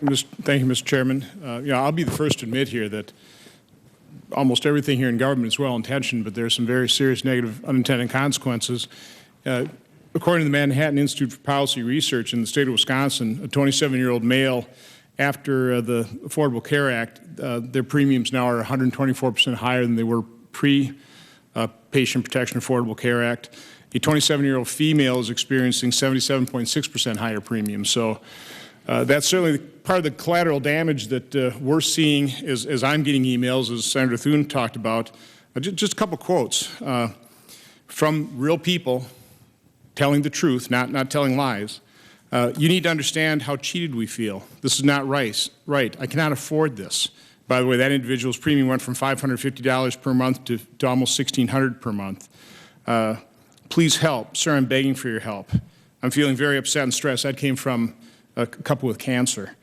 Thank you, Mr. Chairman. I'll be the first to admit here that almost everything here in government is well-intentioned, but there are some very serious negative unintended consequences. According to the Manhattan Institute for Policy Research in the state of Wisconsin, a 27-year-old male, after the Affordable Care Act, their premiums now are 124% higher than they were pre-Patient Protection Affordable Care Act. A 27-year-old female is experiencing 77.6% higher premiums. So that's certainly part of the collateral damage that we're seeing as I'm getting emails, as Senator Thune talked about. Just a couple quotes from real people telling the truth, not telling lies. You need to understand how cheated we feel. This is not right. I cannot afford this. By the way, that individual's premium went from $550 per month to almost $1,600 per month. Please help. Sir, I'm begging for your help. I'm feeling very upset and stressed. That came from a couple with cancer.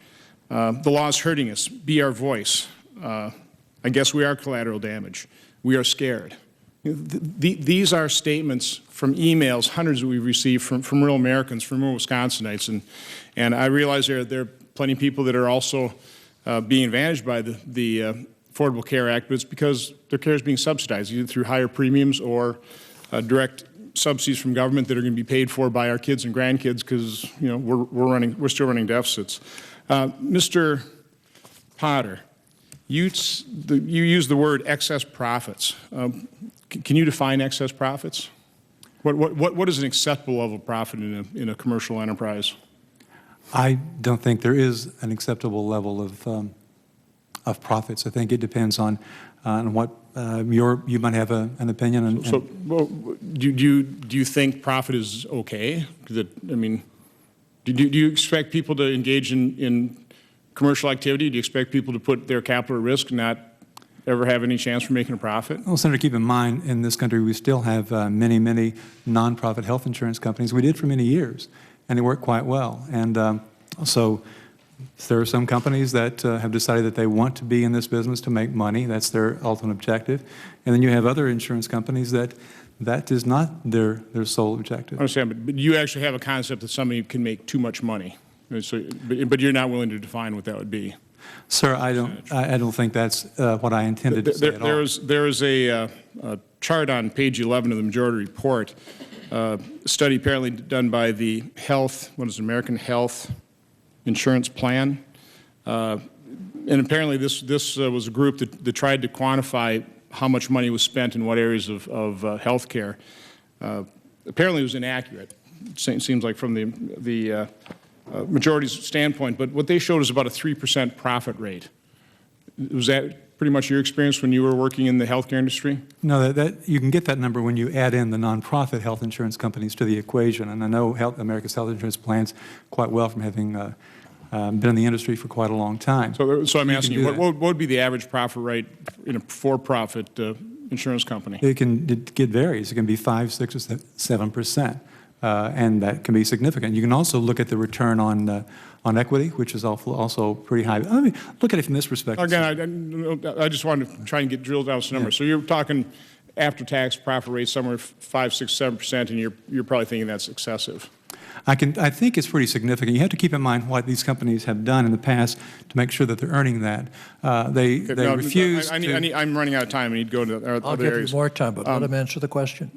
The law is hurting us. Be our voice. I guess we are collateral damage. We are scared. These are statements from emails, hundreds that we've received from real Americans, from real Wisconsinites. And I realize there are plenty of people that are also being advantaged by the Affordable Care Act, but it's because their care is being subsidized, either through higher premiums or direct subsidies from government that are going to be paid for by our kids and grandkids because we're still running deficits. Mr. Potter, you use the word excess profits. Can you define excess profits? What is an acceptable level of profit in a commercial enterprise? I don't think there is an acceptable level of profits. I think it depends on what you might have an opinion. Do you think profit is okay? Do you expect people to engage in commercial activity? Do you expect people to put their capital at risk and not ever have any chance for making a profit? Well, Senator, keep in mind, in this country, we still have many nonprofit health insurance companies. We did for many years, and they work quite well. And so there are some companies that have decided that they want to be in this business to make money. That's their ultimate objective. And then you have other insurance companies that is not their sole objective. I understand, but you actually have a concept that somebody can make too much money. So, but you're not willing to define what that would be. Sir, I don't think that's what I intended to say at all. There is a chart on page 11 of the majority report, a study apparently done by the American Health Insurance Plan. And apparently this was a group that tried to quantify how much money was spent in what areas of health care. Apparently it was inaccurate, it seems like, from the majority's standpoint, but what they showed is about a 3% profit rate. Was that pretty much your experience when you were working in the healthcare industry? No, that you can get that number when you add in the nonprofit health insurance companies to the equation. And I know America's health insurance plans quite well from having been in the industry for quite a long time. So I'm asking you, what would be the average profit rate in a for-profit insurance company? It varies. It can be 5, 6, or 7%. And that can be significant. You can also look at the return on equity, which is also pretty high. I mean, look at it from this perspective. Again, I just wanted to try and get drilled down some numbers. Yeah. So you're talking after-tax profit rate somewhere 5, 6, 7%, and you're probably thinking that's excessive. I think it's pretty significant. You have to keep in mind what these companies have done in the past to make sure that they're earning that. They refuse. I'm running out of time. I need to go to other areas. I'll give you more time, but let him answer the question.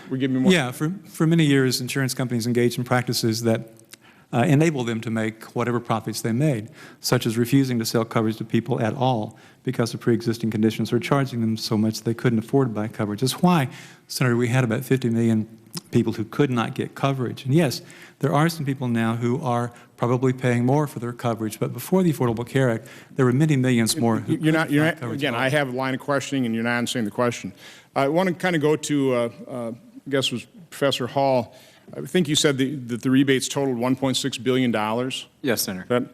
Give me more. Yeah, for many years, insurance companies engaged in practices that enable them to make whatever profits they made, such as refusing to sell coverage to people at all because of pre-existing conditions, or charging them so much they couldn't afford to buy coverage. That's why, Senator, we had about 50 million people who could not get coverage. And yes, there are some people now who are probably paying more for their coverage, but before the Affordable Care Act, there were many millions more who you're not again, I have a line of questioning, and you're not answering the question. I want to kind of go to, I guess it was Professor Hall. I think you said that the rebates totaled $1.6 billion. Yes, Senator.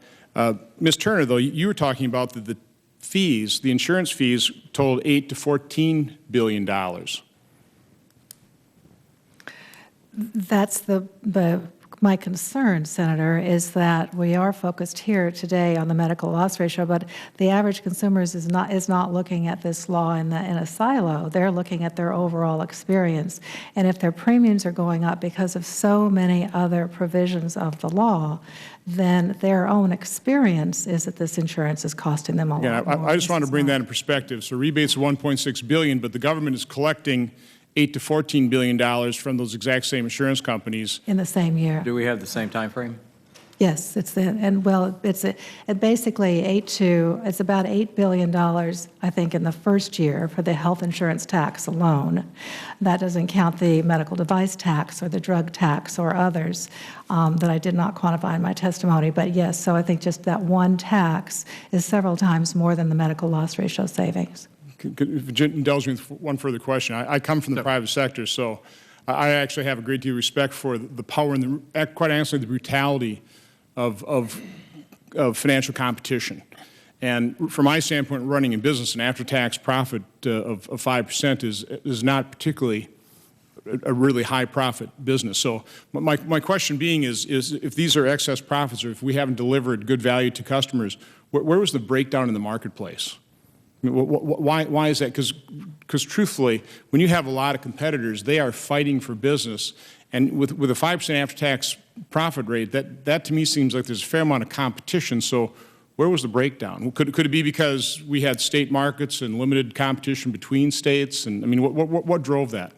Ms. Turner, though, you were talking about the fees, the insurance fees totaled $8 to $14 billion. That's my concern, Senator, is that we are focused here today on the medical loss ratio, but the average consumer is not looking at this law in a silo. They're looking at their overall experience. And if their premiums are going up because of so many other provisions of the law, then their own experience is that this insurance is costing them a Again, lot more. I just want to This is bring not. that in perspective. So rebates are $1.6 billion, but the government is collecting $8 to $14 billion from those exact same insurance companies. In the same year. Do we have the same time frame? Yes, it's the, and well, it's basically it's about $8 billion, I think, in the first year for the health insurance tax alone. That doesn't count the medical device tax or the drug tax or others that I did not quantify in my testimony. But yes, so I think just that one tax is several times more than the medical loss ratio savings. If you indulge me with one further question. I come from the private sector, so I actually have a great deal of respect for the power and, quite honestly, the brutality of financial competition. And from my standpoint, running a business, an after-tax profit of 5% is not particularly a really high-profit business. So my question being is if these are excess profits or if we haven't delivered good value to customers, where was the breakdown in the marketplace? I mean, why is that? Because truthfully, when you have a lot of competitors, they are fighting for business. And with a 5% after-tax profit rate, that to me seems like there's a fair amount of competition. So where was the breakdown? Could it be because we had state markets and limited competition between states? And I mean, what drove that?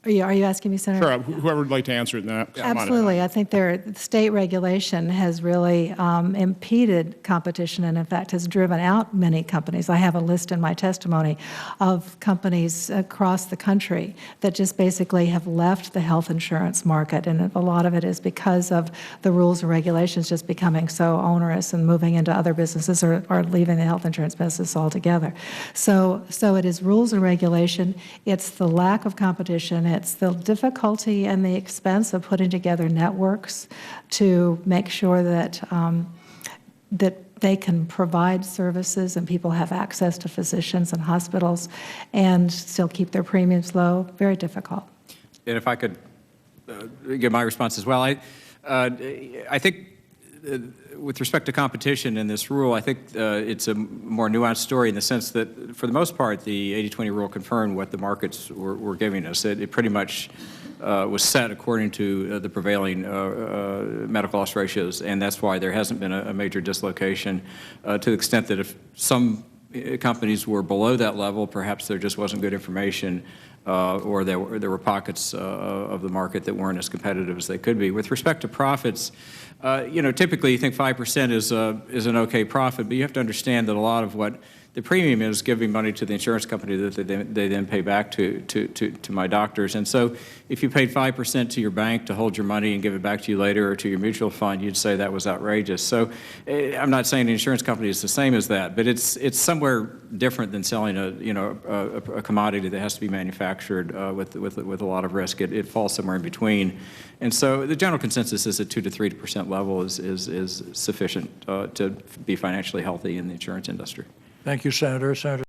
Are you asking me, Senator? Sure, whoever would like to answer it. Then Absolutely. I think state regulation has really impeded competition and, in fact, has driven out many companies. I have a list in my testimony of companies across the country that just basically have left the health insurance market, and a lot of it is because of the rules and regulations just becoming so onerous and moving into other businesses or leaving the health insurance business altogether. So it is rules and regulation. It's the lack of competition. It's the difficulty and the expense of putting together networks to make sure that that they can provide services and people have access to physicians and hospitals and still keep their premiums low. Very difficult. And if I could give my response as well, I think with respect to competition in this rule, I think it's a more nuanced story in the sense that, for the most part, the 80-20 rule confirmed what the markets were giving us. It pretty much was set according to the prevailing medical loss ratios, and that's why there hasn't been a major dislocation to the extent that if some companies were below that level, perhaps there just wasn't good information or there were pockets of the market that weren't as competitive as they could be. With respect to profits, typically you think 5% is an okay profit, but you have to understand that a lot of what the premium is giving money to the insurance company that they then pay back to my doctors. And so if you paid 5% to your bank to hold your money and give it back to you later, or to your mutual fund, you'd say that was outrageous. So I'm not saying the insurance company is the same as that, but it's somewhere different than selling a commodity that has to be manufactured with a lot of risk. It falls somewhere in between. And so the general consensus is that 2 to 3% level is sufficient to be financially healthy in the insurance industry. Thank you, Senator. Senator